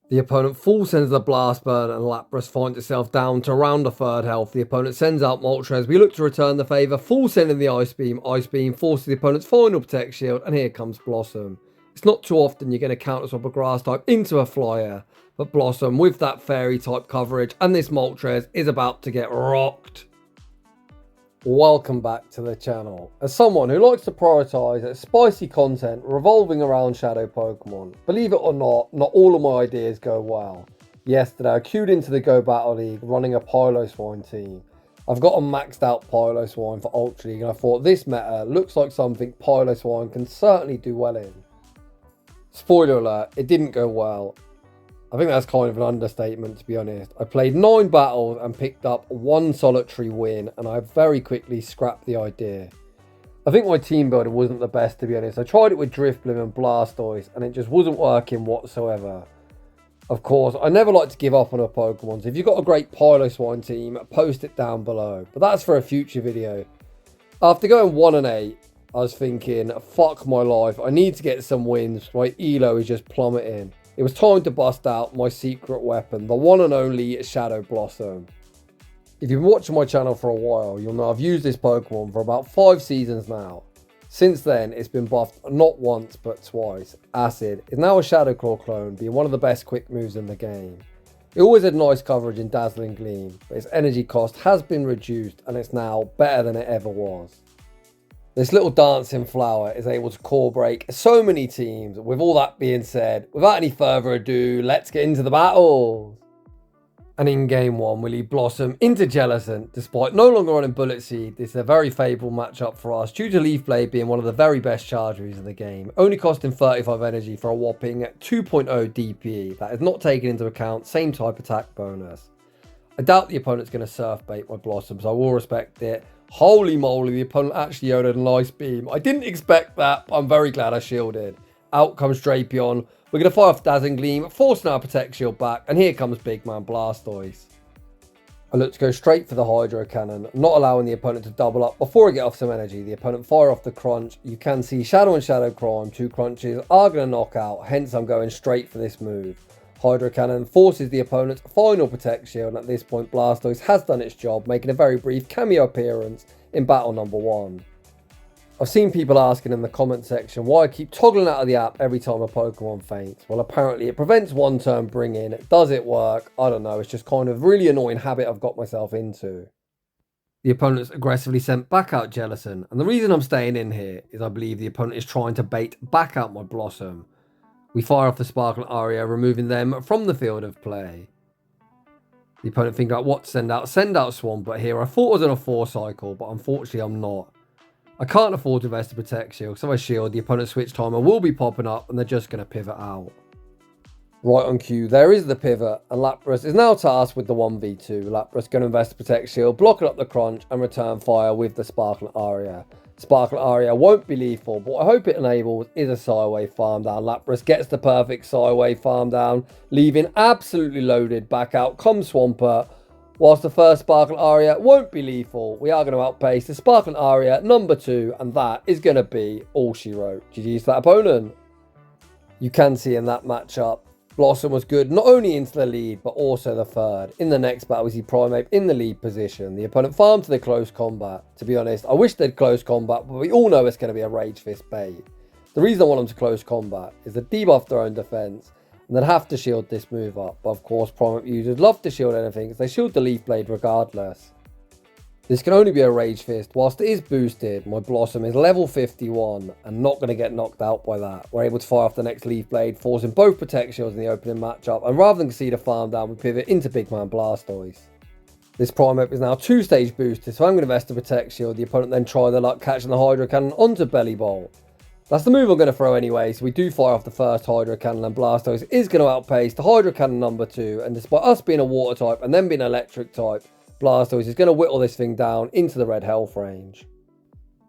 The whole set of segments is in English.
The opponent full sends the Blast Burn and Lapras finds itself down to around a third health. The opponent sends out Moltres. We look to return the favour, full sending the Ice Beam. Ice Beam forces the opponent's final Protect Shield, and here comes Blossom. It's not too often you're going to counter swap a Grass type into a Flyer, but Blossom with that Fairy type coverage and this Moltres is about to get rocked. Welcome back to the channel. As someone who likes to prioritise spicy content revolving around Shadow Pokemon, believe it or not all of my ideas go well. Yesterday I queued into the Go Battle League running a Piloswine team. I've got a maxed out Piloswine for Ultra League and I thought this meta looks like something Piloswine can certainly do well in. Spoiler alert, it didn't go well. I think that's kind of an understatement, to be honest. I played 9 battles and picked up 1 solitary win, and I very quickly scrapped the idea. I think my team builder wasn't the best, to be honest. I tried it with Drifblim and Blastoise, and it just wasn't working whatsoever. Of course, I never like to give up on a Pokemon, so if you've got a great Piloswine team, post it down below. But that's for a future video. After going 1-8, I was thinking, fuck my life, I need to get some wins. My elo is just plummeting. It was time to bust out my secret weapon, the one and only Shadow Bellossom. If you've been watching my channel for a while, you'll know I've used this Pokemon for about 5 seasons now. Since then, it's been buffed not once but twice. Acid is now a Shadow Claw clone, being one of the best quick moves in the game. It always had nice coverage in Dazzling Gleam, but its energy cost has been reduced and it's now better than it ever was. This little dancing flower is able to core break so many teams. With all that being said, without any further ado, let's get into the battles. And in game 1, we lead Blossom into Jellicent. Despite no longer running Bullet Seed, this is a very favourable matchup for us due to Leaf Blade being one of the very best charge moves in the game, only costing 35 energy for a whopping 2.0 DPE. That is not taking into account same type attack bonus. I doubt the opponent's going to surf bait my Blossom, so I will respect it. Holy moly, the opponent actually owed a nice beam. I didn't expect that, but I'm very glad I shielded. Out comes Drapion. We're going to fire off Dazzling Gleam, forcing our Protect Shield back, and here comes Big Man Blastoise. I look to go straight for the Hydro Cannon, not allowing the opponent to double up before I get off some energy. The opponent fire off the Crunch. You can see Shadow and Shadow Crime, 2 crunches are going to knock out, hence I'm going straight for this move. Hydro Cannon forces the opponent's final Protect Shield, and at this point Blastoise has done its job, making a very brief cameo appearance in battle number 1. I've seen people asking in the comment section why I keep toggling out of the app every time a Pokemon faints. Well, apparently it prevents one turn bring in. Does it work? I don't know, it's just kind of really annoying habit I've got myself into. The opponent's aggressively sent back out Jellicent, and the reason I'm staying in here is I believe the opponent is trying to bait back out my Blossom. We fire off the Sparkle Aria, removing them from the field of play. The opponent thinking out what to send out Swampert here. I thought I was on a 4 cycle, but unfortunately I'm not. I can't afford to invest a Protect Shield, so I shield. The opponent's switch timer will be popping up and they're just going to pivot out. Right on cue, there is the pivot, and Lapras is now tasked with the 1v2. Lapras going to invest a Protect Shield, blocking up the Crunch and return fire with the Sparkle Aria. Sparkle Aria won't be lethal, but what I hope it enables is a Psywave farm down. Lapras gets the perfect Psywave farm down, leaving absolutely loaded. Back out comes Swampert. Whilst the first Sparkle Aria won't be lethal, we are going to outpace the Sparkle Aria number 2, and that is going to be all she wrote. GG's to that opponent. You can see in that matchup, Blossom was good not only into the lead, but also the third. In the next battle, we see Primeape in the lead position. The opponent farmed to the close combat. To be honest, I wish they'd close combat, but we all know it's going to be a Rage Fist bait. The reason I want them to close combat is to debuff their own defense, and they'd have to shield this move up. But of course, Primeape users love to shield anything, because they shield the Leaf Blade regardless. This can only be a Rage Fist. Whilst it is boosted, my Blossom is level 51 and not going to get knocked out by that. We're able to fire off the next Leaf Blade, forcing both Protect Shields in the opening matchup, and rather than concede a farm down, we pivot into Big Man Blastoise. This Primeape is now 2-stage boosted, so I'm going to invest a Protect Shield. The opponent then try their luck catching the Hydro Cannon onto Bellibolt. That's the move I'm going to throw anyway, so we do fire off the first Hydro Cannon, and Blastoise is going to outpace the Hydro Cannon number 2, and despite us being a Water type and then being an Electric type, Blastoise is going to whittle this thing down into the red health range.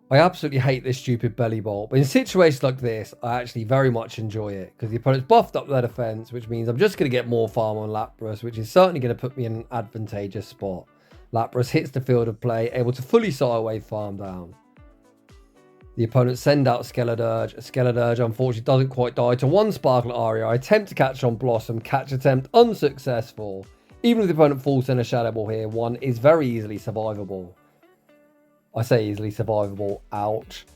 I absolutely hate this stupid Bellibolt, but in situations like this, I actually very much enjoy it, because the opponent's buffed up their defense, which means I'm just going to get more farm on Lapras, which is certainly going to put me in an advantageous spot. Lapras hits the field of play, able to fully Psywave farm down. The opponent send out Skeledirge. Skeledirge unfortunately doesn't quite die to one Sparkle Aria. I attempt to catch on Blossom. Catch attempt unsuccessful. Even if the opponent falls in a Shadow Ball here, one is very easily survivable. I say easily survivable. Ouch.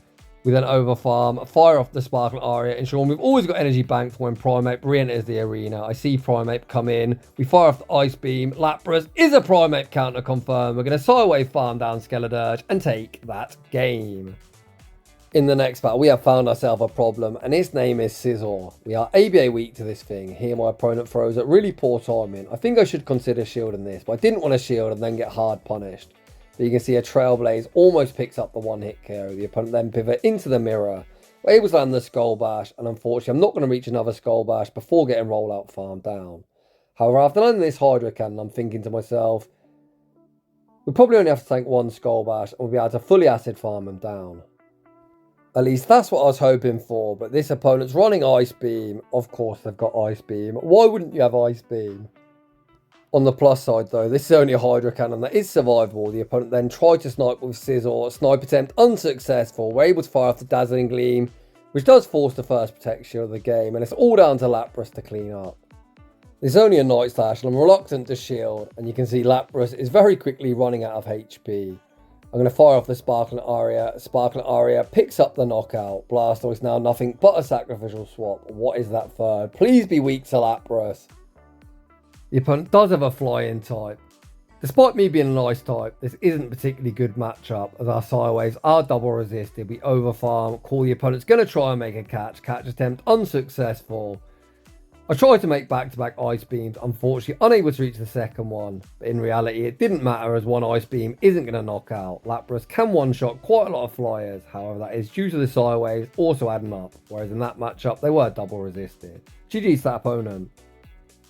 We then overfarm, fire off the Sparkle Aria, ensuring we've always got energy banked for when Primeape re-enters the arena. I see Primeape come in. We fire off the Ice Beam. Lapras is a Primeape counter confirmed. We're going to Psywave farm down Skeledirge and take that game. In the next battle, we have found ourselves a problem, and its name is Scizor. We are ABA weak to this thing. Here my opponent throws at really poor timing. I think I should consider shielding this, but I didn't want to shield and then get hard punished. But you can see a Trailblaze almost picks up the one-hit KO. The opponent then pivot into the mirror. We're able to land the Skull Bash, and unfortunately I'm not going to reach another Skull Bash before getting rollout farm down. However, after landing this Hydro Cannon, I'm thinking to myself, we'll probably only have to take one Skull Bash and we'll be able to fully acid farm them down. At least that's what I was hoping for, but this opponent's running Ice Beam. Of course they've got Ice Beam. Why wouldn't you have Ice Beam? On the plus side though, this is only a Hydro Cannon that is survivable. The opponent then tried to snipe with Scizor. Snipe attempt unsuccessful. We're able to fire off the Dazzling Gleam, which does force the first Protect Shield of the game, and it's all down to Lapras to clean up. There's only a Night Slash, and I'm reluctant to shield, and you can see Lapras is very quickly running out of HP. I'm going to fire off the Sparkling Aria. Sparkling Aria picks up the knockout. Blastoise now nothing but a sacrificial swap. What is that third? Please be weak to Lapras. The opponent does have a fly-in type. Despite me being a nice type, this isn't a particularly good matchup as our Psywaves are double resisted. We overfarm, call the opponent's going to try and make a catch. Catch attempt unsuccessful. I tried to make back-to-back Ice Beams, unfortunately unable to reach the second one, but in reality it didn't matter as one Ice Beam isn't going to knock out. Lapras can one-shot quite a lot of flyers, however that is due to the Psywaves also adding up, whereas in that matchup they were double resisted. GG's that opponent.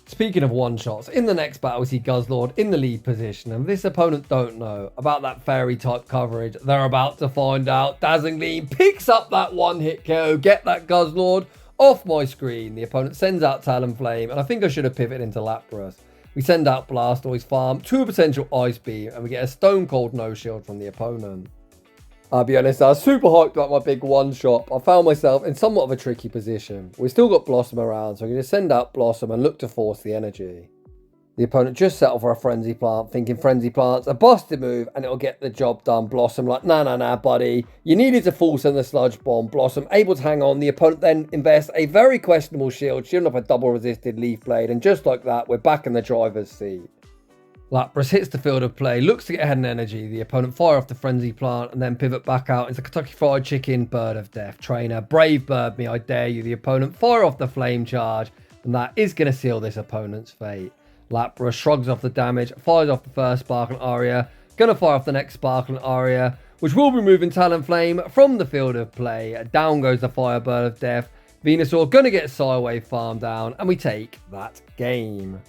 Speaking of one-shots, in the next battle we see Guzzlord in the lead position, and this opponent don't know about that fairy type coverage. They're about to find out. Dazzling Gleam picks up that one-hit KO, get that Guzzlord off my screen. The opponent sends out Talonflame, and I think I should have pivoted into Lapras. We send out Blastoise farm to a potential Ice Beam, and we get a Stone Cold no shield from the opponent. I'll be honest, I was super hyped about my big one-shot. I found myself in somewhat of a tricky position. We've still got Blossom around, so I'm going to send out Blossom and look to force the energy. The opponent just settled for a Frenzy Plant, thinking Frenzy Plant's a busted move and it'll get the job done. Blossom like, nah, buddy. You needed to full send the Sludge Bomb. Blossom able to hang on. The opponent then invests a very questionable shield, shielding up a double resisted Leaf Blade, and just like that, we're back in the driver's seat. Lapras hits the field of play, looks to get ahead in energy. The opponent fire off the Frenzy Plant and then pivot back out into Kentucky Fried Chicken, Bird of Death. Trainer, brave bird me, I dare you. The opponent fire off the Flame Charge, and that is going to seal this opponent's fate. Lapras shrugs off the damage, fires off the first Sparkling Aria, gonna fire off the next Sparkling Aria, which will be moving Talonflame from the field of play. Down goes the Firebird of Death. Venusaur gonna get Psywave farm down, and we take that game.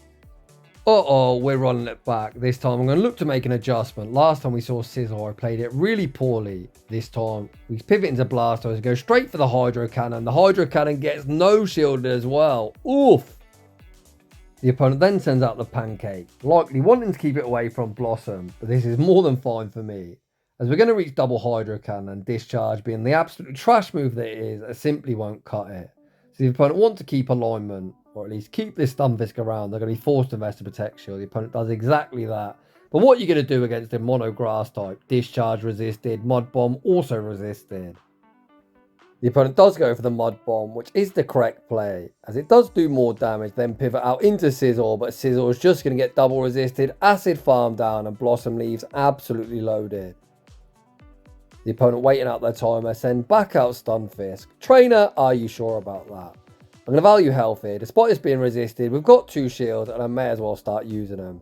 Uh-oh, we're running it back. This time I'm going to look to make an adjustment. Last time we saw Scizor, I played it really poorly. This time we pivot into Blastoise and go straight for the Hydro Cannon. The Hydro Cannon gets no shielded as well. Oof. The opponent then sends out the Pancake, likely wanting to keep it away from Blossom, but this is more than fine for me, as we're going to reach double Hydro Cannon. Discharge being the absolute trash move that it is, I simply won't cut it. So the opponent wants to keep alignment, or at least keep this Stunfisk around. They're going to be forced to invest a Protect Shield. The opponent does exactly that. But what are you going to do against a Mono Grass type? Discharge resisted, Mud Bomb also resisted. The opponent does go for the Mud Bomb, which is the correct play, as it does do more damage, then pivot out into Scizor, but Scizor is just going to get double resisted, acid farm down, and Blossom leaves absolutely loaded. The opponent waiting out their timer, send back out Stunfisk. Trainer, are you sure about that? I'm going to value health here. Despite this being resisted, we've got 2 shields, and I may as well start using them.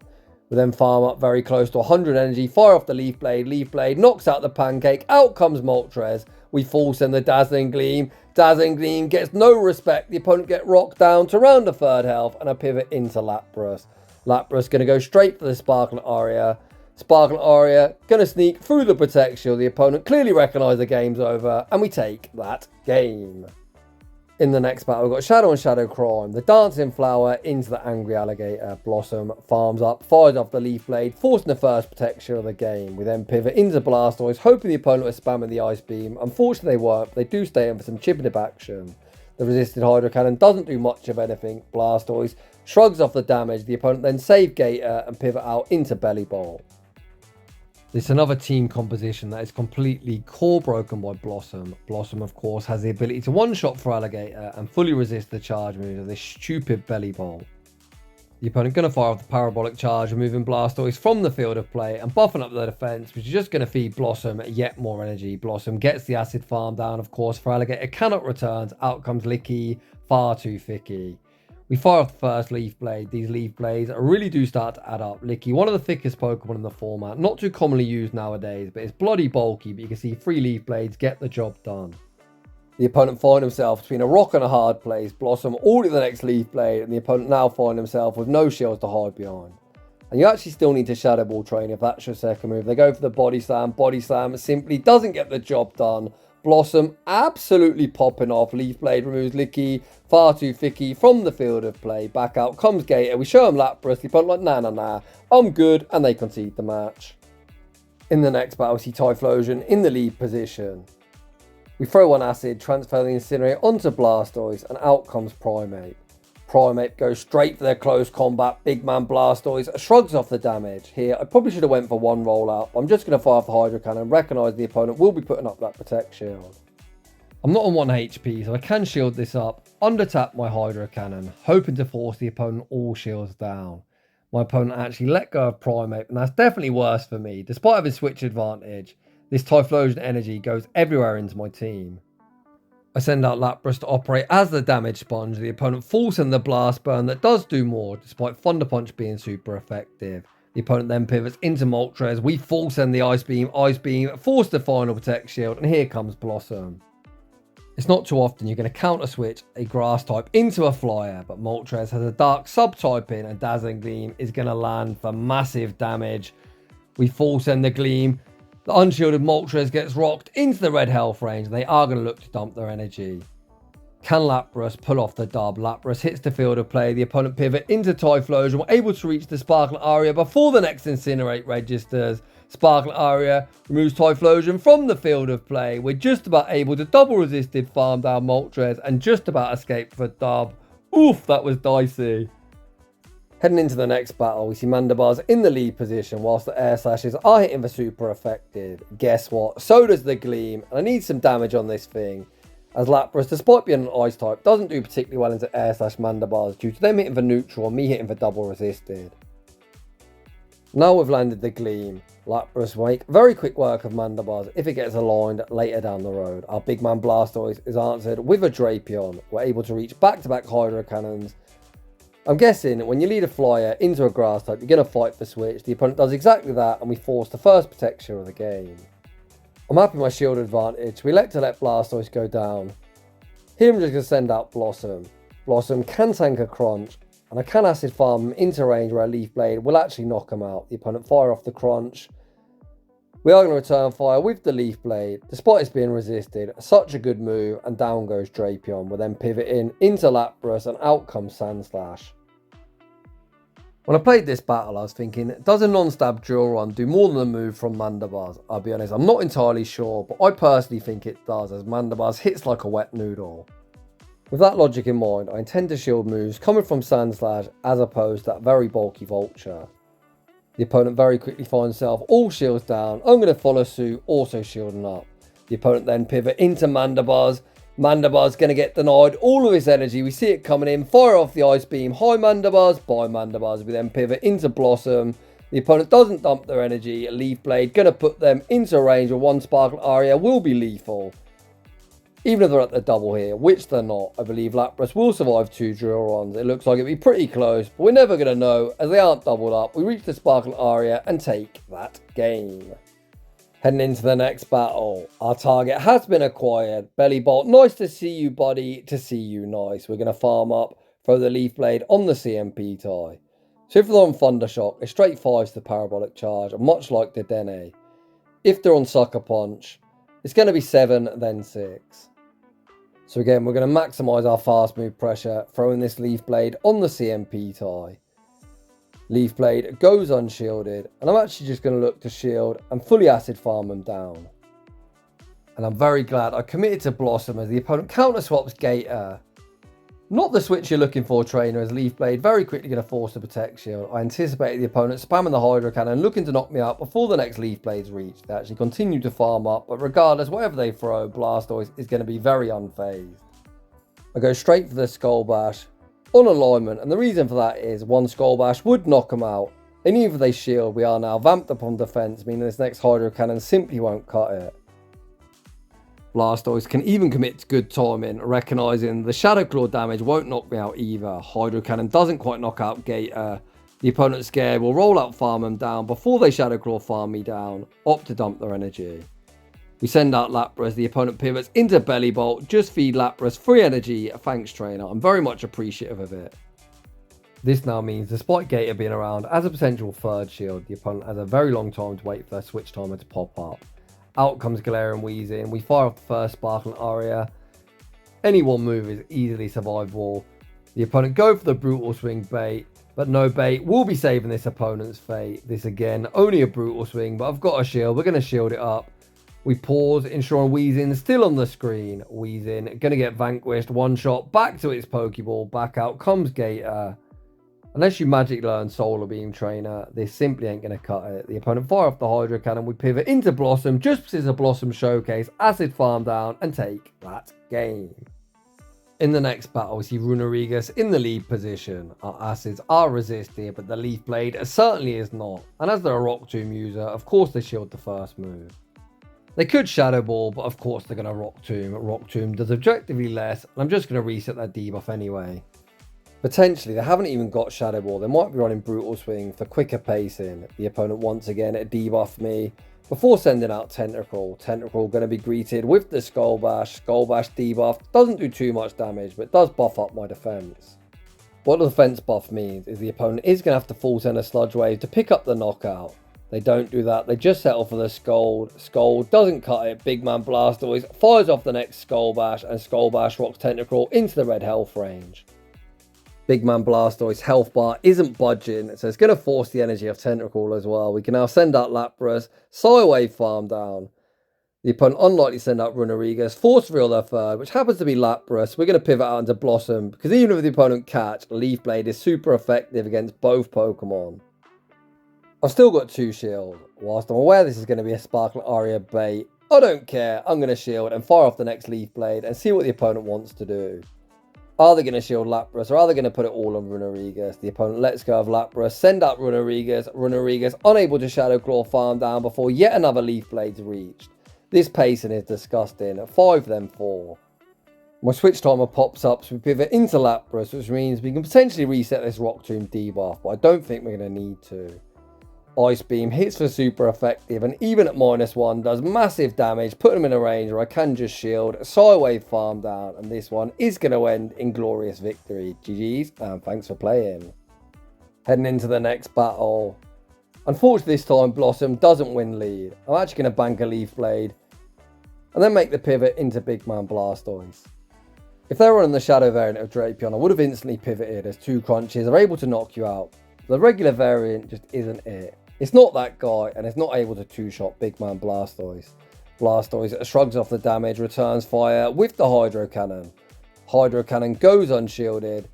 We then farm up very close to 100 energy, fire off the Leaf Blade. Leaf Blade knocks out the Pancake, out comes Moltres. We full send the Dazzling Gleam. Dazzling Gleam gets no respect. The opponent get rocked down to round the third health, and a pivot into Lapras. Lapras going to go straight for the Sparkling Aria. Sparkling Aria going to sneak through the Protect Shield. The opponent clearly recognises the game's over, and we take that game. In the next battle, we've got Shadow and Shadow Crime. The Dancing Flower into the Angry Alligator. Blossom farms up, fires off the Leaf Blade, forcing the first protection of the game. We then pivot into Blastoise, hoping the opponent was spamming the Ice Beam. Unfortunately, they weren't, but they do stay in for some chip and dip action. The resisted Hydro Cannon doesn't do much of anything. Blastoise shrugs off the damage. The opponent then save Gator and pivot out into Bellibolt. It's another team composition that is completely core broken by Blossom. Blossom, of course, has the ability to one-shot for Alligator and fully resist the charge moves of this stupid Bellibolt. The opponent going to fire off the Parabolic Charge, removing Blastoise from the field of play and buffing up their defense, which is just going to feed Blossom yet more energy. Blossom gets the Acid Farm down, of course, for Alligator cannot return. Out comes Licky, far too thicky. We fire off the first Leaf Blade. These Leaf Blades really do start to add up. Licky, one of the thickest Pokemon in the format. Not too commonly used nowadays, but it's bloody bulky. But you can see 3 Leaf Blades get the job done. The opponent find himself between a rock and a hard place. Blossom all to the next Leaf Blade, and the opponent now find himself with no shields to hide behind. And you actually still need to Shadow Ball train if that's your second move. They go for the Body Slam. Body Slam simply doesn't get the job done. Blossom absolutely popping off. Leaf Blade removes Licky, far too thicky from the field of play. Back out comes Gator. We show him Lapras. The opponent like, nah, I'm good, and they concede the match. In the next battle, we see Typhlosion in the lead position. We throw one Acid, transfer the Incinerate onto Blastoise, and out comes Primeape. Primeape goes straight for their close combat. Big man Blastoise shrugs off the damage. Here, I probably should have went for one rollout, but I'm just going to fire off the Hydro Cannon, recognise the opponent will be putting up that Protect Shield. I'm not on 1 HP, so I can shield this up, under tap my Hydro Cannon, hoping to force the opponent all shields down. My opponent actually let go of Primeape, and that's definitely worse for me. Despite having switch advantage, this Typhlosion energy goes everywhere into my team. I send out Lapras to operate as the damage sponge. The opponent falls in the Blast Burn that does do more, despite Thunder Punch being super effective. The opponent then pivots into Moltres. We full send the Ice Beam, force the final Protect Shield, and here comes Blossom. It's not too often you're going to counter switch a Grass type into a Flyer, but Moltres has a Dark subtype in, and Dazzling Gleam is going to land for massive damage. We full send the Gleam. The unshielded Moltres gets rocked into the red health range, and they are going to look to dump their energy. Can Lapras pull off the dub? Lapras hits the field of play. The opponent pivot into Typhlosion. We're able to reach the Sparkle Aria before the next Incinerate registers. Sparkle Aria removes Typhlosion from the field of play. We're just about able to double resisted farm down Moltres and just about escape for dub. Oof, that was dicey. Heading into the next battle, we see Mandibuzz in the lead position whilst the Air Slashes are hitting for super effective. Guess what? So does the Gleam, and I need some damage on this thing, as Lapras, despite being an Ice type, doesn't do particularly well into Air Slash Mandibuzz due to them hitting for neutral and me hitting for double resisted. Now we've landed the Gleam, Lapras will make very quick work of Mandibuzz if it gets aligned later down the road. Our big man Blastoise is answered with a Drapion. We're able to reach back-to-back Hydro Cannons. I'm guessing when you lead a Flyer into a Grass type, you're going to fight for switch. The opponent does exactly that, and we force the first protection of the game. I'm happy with my shield advantage. We elect to let Blastoise go down. Here I'm just going to send out Blossom. Blossom can tank a Crunch, and I can Acid Farm him into range where a Leaf Blade will actually knock him out. The opponent fire off the Crunch. We are going to return fire with the Leaf Blade, despite it's being resisted. Such a good move, and down goes Drapion. We'll then pivot into Lapras, and out comes Sandslash. When I played this battle, I was thinking, does a non-stab drill run do more than a move from Mandibuzz? I'll be honest, I'm not entirely sure, but I personally think it does, as Mandibuzz hits like a wet noodle. With that logic in mind, I intend to shield moves coming from Sandslash as opposed to that very bulky Vulture. The opponent very quickly finds himself all shields down. I'm going to follow suit, also shielding up. The opponent then pivot into Mandibuzz. Mandibuzz going to get denied all of his energy. We see it coming in, fire off the Ice Beam. Hi Mandibuzz, bye Mandibuzz. We then pivot into Blossom. The opponent doesn't dump their energy. A Leaf Blade going to put them into range where one Sparkle Aria will be lethal. Even if they're at the double here, which they're not, I believe Lapras will survive 2 drill runs. It looks like it'll be pretty close, but we're never going to know as they aren't doubled up. We reach the Sparkle Aria and take that game. Heading into the next battle, our target has been acquired. Bellibolt, nice to see you buddy, to see you nice. We're going to farm up, throw the Leaf Blade on the CMP tie. So if they're on Thunder Shock, a straight 5 to the Parabolic Charge, much like the Dene. If they're on Sucker Punch, it's going to be 7, then 6. So again, we're going to maximise our fast move pressure, throwing this Leaf Blade on the CMP tie. Leaf Blade goes unshielded, and I'm actually just going to look to shield and fully acid farm them down. And I'm very glad I committed to Blossom as the opponent counter swaps Gator. Not the switch you're looking for, trainer, as Leaf Blade very quickly going to force the Protect Shield. I anticipated the opponent spamming the Hydro Cannon, looking to knock me out before the next Leaf Blades reach. They actually continue to farm up, but regardless, whatever they throw, Blastoise is going to be very unfazed. I go straight for the Skull Bash on alignment, and the reason for that is one Skull Bash would knock them out. And even if they shield, we are now vamped upon defense, meaning this next Hydro Cannon simply won't cut it. Blastoise can even commit to good timing, recognising the Shadow Claw damage won't knock me out either. Hydro Cannon doesn't quite knock out Gator. The opponent's scared will roll out farm them down before they Shadow Claw farm me down, opt to dump their energy. We send out Lapras, the opponent pivots into Bellibolt, just feed Lapras free energy, thanks trainer, I'm very much appreciative of it. This now means, despite Gator being around as a potential third shield, the opponent has a very long time to wait for their switch timer to pop up. Out comes Galarian Weezing, we fire off the first Sparkling Aria. Any one move is easily survivable. The opponent go for the Brutal Swing bait, but no bait will be saving this opponent's fate. This again, only a Brutal Swing, but I've got a shield, we're going to shield it up. We pause, ensuring Weezing still on the screen. Weezing going to get vanquished, one shot, back to its Pokeball, back out comes Gator. Unless you magic learn Solar Beam, trainer, this simply ain't going to cut it. The opponent fire off the Hydro Cannon, we pivot into Blossom, just as a Blossom showcase, acid farm down and take that game. In the next battle, we see Runerigus in the lead position. Our acids are resisted, but the Leaf Blade certainly is not. And as they're a Rock Tomb user, of course they shield the first move. They could Shadow Ball, but of course they're going to Rock Tomb. Rock Tomb does objectively less, and I'm just going to reset their debuff anyway. Potentially, they haven't even got Shadow Ball. They might be running Brutal Swing for quicker pacing. The opponent once again debuffed me before sending out Tentacruel. Tentacruel going to be greeted with the Skull Bash. Skull Bash debuff doesn't do too much damage, but does buff up my defense. What the defense buff means is the opponent is going to have to full send a Sludge Wave to pick up the knockout. They don't do that, they just settle for the Scald. Scald doesn't cut it, Big Man Blastoise fires off the next Skull Bash, and Skull Bash rocks Tentacruel into the red health range. Big Man Blastoise health bar isn't budging, so it's going to force the energy of Tentacruel as well. We can now send out Lapras, Psy Wave farm down. The opponent unlikely to send out Runerigus, force reveal their third, which happens to be Lapras. We're going to pivot out into Blossom, because even if the opponent catch, Leaf Blade is super effective against both Pokemon. I've still got 2 shield. Whilst I'm aware this is going to be a Sparkling Aria bait, I don't care. I'm going to shield and fire off the next Leaf Blade and see what the opponent wants to do. Are they going to shield Lapras, or are they going to put it all on Runerigus? The opponent lets go of Lapras, send out Runerigus. Runerigus unable to Shadow Claw farm down before yet another Leaf Blade's reached. This pacing is disgusting. 5 then 4. My switch timer pops up, so we pivot into Lapras, which means we can potentially reset this Rock Tomb debuff, but I don't think we're going to need to. Ice Beam hits for super effective, and even at -1 does massive damage, putting him in a range where I can just shield, Psy Wave farm down, and this one is going to end in glorious victory. GG's, and thanks for playing. Heading into the next battle. Unfortunately this time Blossom doesn't win lead. I'm actually going to bank a Leaf Blade, and then make the pivot into Big Man Blastoise. If they were running the Shadow variant of Drapion, I would have instantly pivoted, as 2 crunches are able to knock you out. The regular variant just isn't it. It's not that guy, and it's not able to 2-shot Big Man Blastoise. Blastoise shrugs off the damage, returns fire with the Hydro Cannon. Hydro Cannon goes unshielded.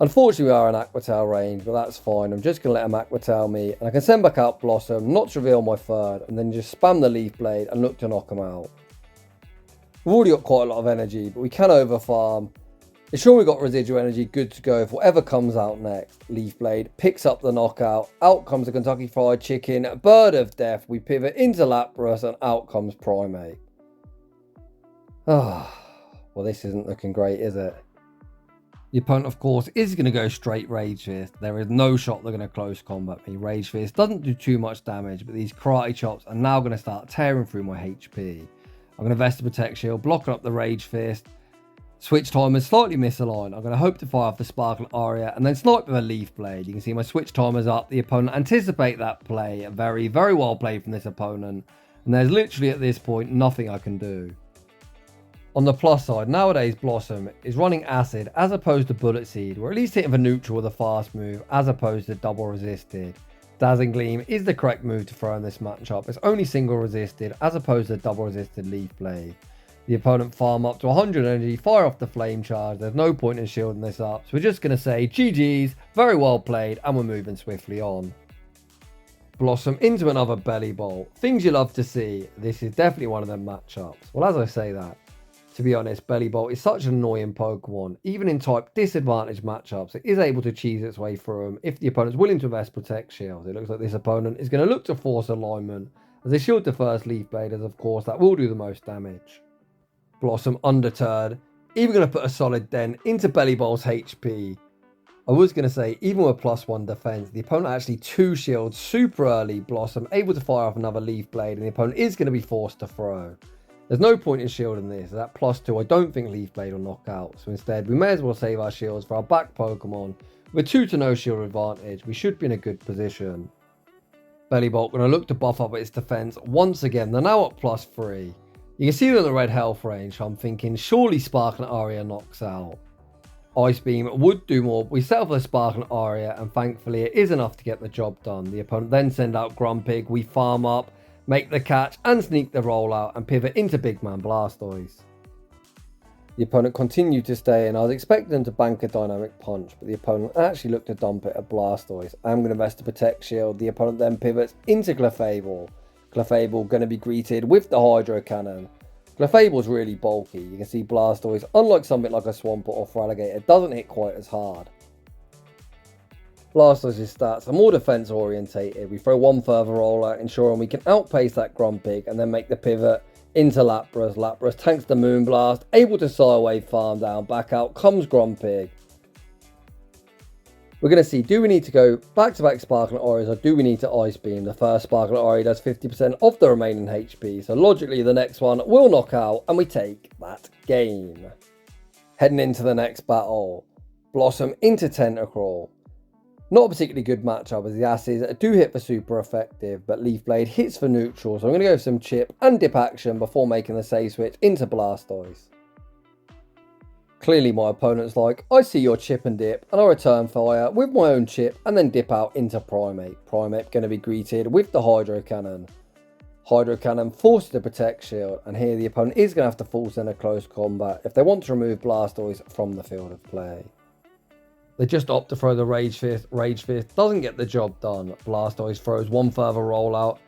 Unfortunately, we are in Aqua Tail range, but that's fine. I'm just going to let him Aqua Tail me, and I can send back out Blossom, not to reveal my third, and then just spam the Leaf Blade and look to knock him out. We've already got quite a lot of energy, but we can overfarm. Ensure we got residual energy good to go for whatever comes out next. Leaf Blade picks up the knockout. Out comes the Kentucky Fried Chicken. Bird of Death. We pivot into Lapras, and out comes Primate. Well, this isn't looking great, is it? The opponent, of course, is going to go straight Rage Fist. There is no shot they're going to close combat me. Rage Fist doesn't do too much damage, but these Karate Chops are now going to start tearing through my HP. I'm going to Vest the Protect Shield, blocking up the Rage Fist. Switch timers slightly misaligned. I'm going to hope to fire off the Sparkle Aria and then snipe with a Leaf Blade. You can see my switch timers up. The opponent anticipate that play. Very, very well played from this opponent. And there's literally at this point nothing I can do. On the plus side, nowadays Blossom is running Acid as opposed to Bullet Seed. We're at least hitting for neutral with a fast move as opposed to double resisted. Dazzling Gleam is the correct move to throw in this matchup. It's only single resisted as opposed to double resisted Leaf Blade. The opponent farm up to 100 energy, fire off the Flame Charge. There's no point in shielding this up. So we're just going to say GG's, very well played, and we're moving swiftly on. Blossom into another Bellibolt. Things you love to see. This is definitely one of them matchups. Well, as I say that, to be honest, Bellibolt is such an annoying Pokemon. Even in type disadvantage matchups, it is able to cheese its way through them if the opponent's willing to invest Protect Shield. It looks like this opponent is going to look to force alignment as they shield the first Leaf Blade, as of course that will do the most damage. Blossom undeterred, even going to put a solid dent into Bellibolt's HP. I was going to say, even with +1 defense, the opponent actually 2 shields super early. Blossom able to fire off another Leaf Blade, and the opponent is going to be forced to throw. There's no point in shielding this. At +2, I don't think Leaf Blade will knock out. So instead, we may as well save our shields for our back Pokemon. With 2 to no shield advantage, we should be in a good position. Bellibolt going to look to buff up its defense once again. They're now at +3. You can see they're in the red health range, so I'm thinking surely Sparkling Aria knocks out. Ice Beam would do more, but we set up a Sparkling Aria, and thankfully it is enough to get the job done. The opponent then send out Grumpig, we farm up, make the catch and sneak the rollout and pivot into Big Man Blastoise. The opponent continued to stay in. I was expecting them to bank a Dynamic Punch, but the opponent actually looked to dump it at Blastoise. I'm going to invest a Protect Shield. The opponent then pivots into Clefable. Clefable going to be greeted with the Hydro Cannon. Clefable's really bulky. You can see Blastoise, unlike something like a Swampert or Feraligatr, doesn't hit quite as hard. Blastoise's stats are more defense orientated. We throw one further rollout, ensuring we can outpace that Grumpig and then make the pivot into Lapras. Lapras tanks the Moonblast, able to Psywave farm down. Back out comes Grumpig. We're going to see, do we need to go back-to-back Sparkling Arias or do we need to Ice Beam? The first Sparkling Aria does 50% of the remaining HP, so logically the next one will knock out and we take that game. Heading into the next battle, Blossom into Tentacruel. Not a particularly good matchup as the Acids do hit for super effective, but Leaf Blade hits for neutral, so I'm going to go with some chip and dip action before making the save switch into Blastoise. Clearly my opponent's like, I see your chip and dip, and I return fire with my own chip and then dip out into Primeape. Primeape going to be greeted with the Hydro Cannon. Hydro Cannon forces the Protect Shield, and here the opponent is going to have to force in a close combat if they want to remove Blastoise from the field of play. They just opt to throw the Rage Fist. Rage Fist doesn't get the job done. Blastoise throws one further rollout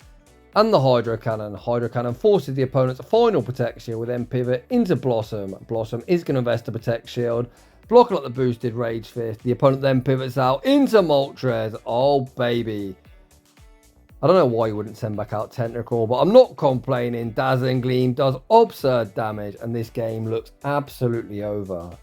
and the Hydro Cannon. Hydro Cannon forces the opponent's final Protect Shield with then pivot into Blossom. Blossom is going to invest the Protect Shield, blocking up the boosted Rage Fist. The opponent then pivots out into Moltres. Oh baby. I don't know why you wouldn't send back out Tentacruel, but I'm not complaining. Dazzling Gleam does absurd damage and this game looks absolutely over.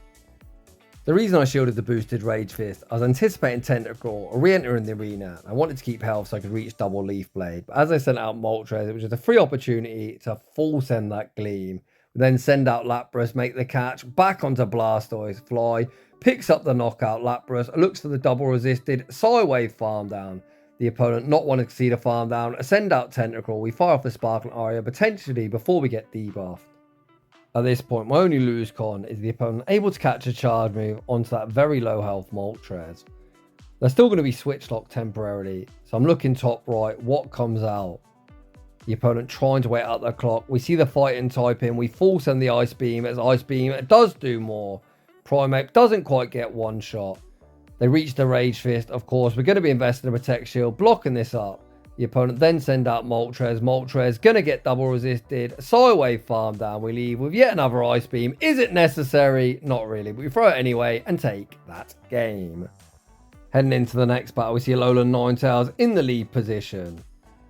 The reason I shielded the boosted Rage Fist, I was anticipating Tentacruel or re-entering the arena. I wanted to keep health so I could reach double Leaf Blade, but as I sent out Moltres, it was just a free opportunity to full send that Gleam. Then send out Lapras, make the catch, back onto Blastoise, fly, picks up the knockout Lapras, looks for the double resisted Psywave farm down. The opponent not wanting to see the farm down, send out Tentacruel, we fire off the Sparkling Aria potentially before we get debuffed. At this point, my only lose con is the opponent able to catch a charge move onto that very low health Moltres. They're still going to be switch locked temporarily, so I'm looking top right, what comes out? The opponent trying to wait out the clock. We see the fighting type in, we full send the Ice Beam as Ice Beam does do more. Primeape doesn't quite get one shot. They reach the Rage Fist, of course, we're going to be investing in a Protect Shield, blocking this up. The opponent then send out Moltres. Moltres going to get double resisted. Psywave farm down. We leave with yet another Ice Beam. Is it necessary? Not really, but we throw it anyway and take that game. Heading into the next battle, we see Alolan Ninetales in the lead position.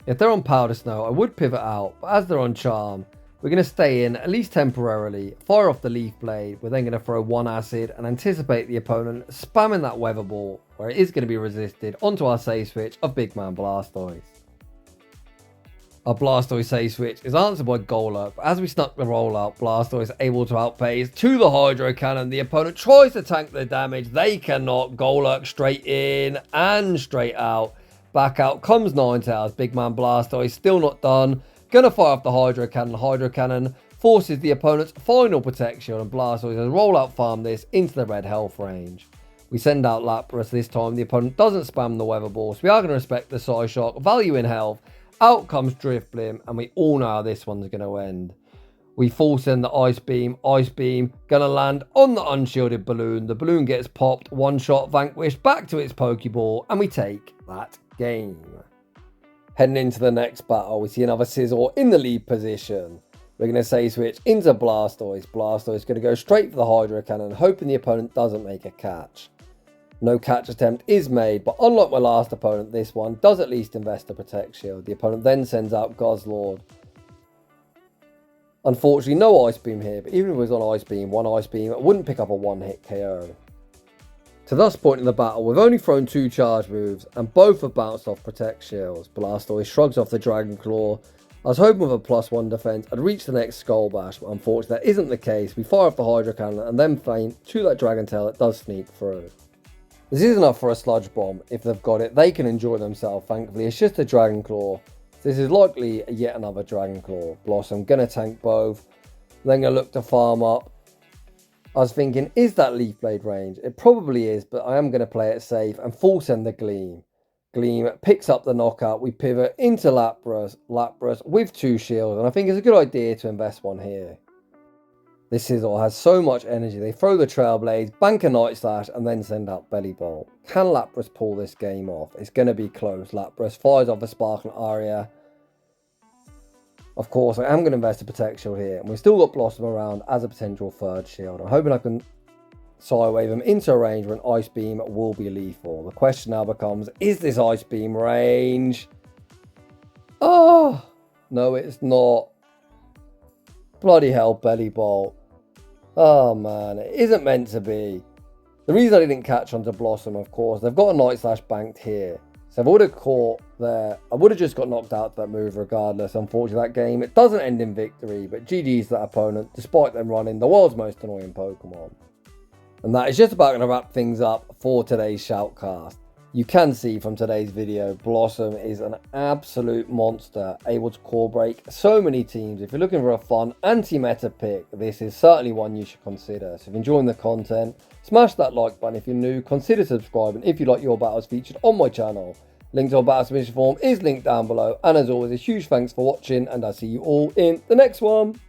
If they're on Powder Snow, I would pivot out, but as they're on Charm, we're going to stay in, at least temporarily, fire off the Leaf Blade. We're then going to throw one Acid and anticipate the opponent spamming that Weather Ball, where it is going to be resisted, onto our save switch of Big Man Blastoise. Our Blastoise save switch is answered by Golurk, but as we snuck the rollout, Blastoise able to outpace to the Hydro Cannon. The opponent tries to tank the damage, they cannot. Golurk straight in and straight out. Back out comes Ninetales. Big Man Blastoise still not done. Gonna fire off the Hydro Cannon. Hydro Cannon forces the opponent's final Protect Shield, and Blastoise has rollout farm this into the red health range. We send out Lapras this time. The opponent doesn't spam the Weather Ball, so we are going to respect the Psyshock. Value in health. Out comes Drifblim, and we all know how this one's going to end. We force in the Ice Beam. Ice Beam going to land on the unshielded balloon. The balloon gets popped. One shot vanquished back to its Pokeball, and we take that game. Heading into the next battle, we see another Scizor in the lead position. We're going to say switch into Blastoise. Blastoise is going to go straight for the Hydro Cannon, hoping the opponent doesn't make a catch. No catch attempt is made, but unlike my last opponent, this one does at least invest a Protect Shield. The opponent then sends out Guzzlord. Unfortunately, no Ice Beam here, but even if it was on Ice Beam, one Ice Beam wouldn't pick up a one-hit KO. To this point in the battle, we've only thrown 2 charge moves, and both have bounced off Protect Shields. Blastoise shrugs off the Dragon Claw. I was hoping with a +1 defense I'd reach the next Skull Bash, but unfortunately that isn't the case. We fire off the Hydro Cannon and then feint to that Dragon Tail that does sneak through. This is enough for a Sludge Bomb. If they've got it, they can enjoy themselves, thankfully. It's just a Dragon Claw. This is likely yet another Dragon Claw. Blossom gonna tank both. Then gonna look to farm up. I was thinking, is that Leaf Blade range? It probably is, but I am gonna play it safe and full send the Gleam. Gleam picks up the knockout. We pivot into Lapras. Lapras with 2 shields, and I think it's a good idea to invest one here. This Scizor has so much energy. They throw the Trailblaze, bank a Night Slash, and then send out Bellibolt. Can Lapras pull this game off? It's going to be close. Lapras fires off a Sparkling Aria. Of course, I am going to invest a Protect Shield here. And we've still got Blossom around as a potential 3rd shield. I'm hoping I can Psywave him into a range where an Ice Beam will be lethal. The question now becomes, is this Ice Beam range? Oh, no, it's not. Bloody hell, Bellibolt. Oh man, it isn't meant to be. The reason I didn't catch onto Blossom, of course, they've got a Night Slash banked here. So if I would have caught there, I would have just got knocked out to that move regardless. Unfortunately, that game, it doesn't end in victory, but GG's that opponent, despite them running the world's most annoying Pokemon. And that is just about going to wrap things up for today's Shoutcast. You can see from today's video, Blossom is an absolute monster, able to core break so many teams. If you're looking for a fun anti-meta pick, this is certainly one you should consider. So if you're enjoying the content, smash that like button. If you're new, consider subscribing if you like your battles featured on my channel. Link to our battle submission form is linked down below. And as always, a huge thanks for watching, and I'll see you all in the next one.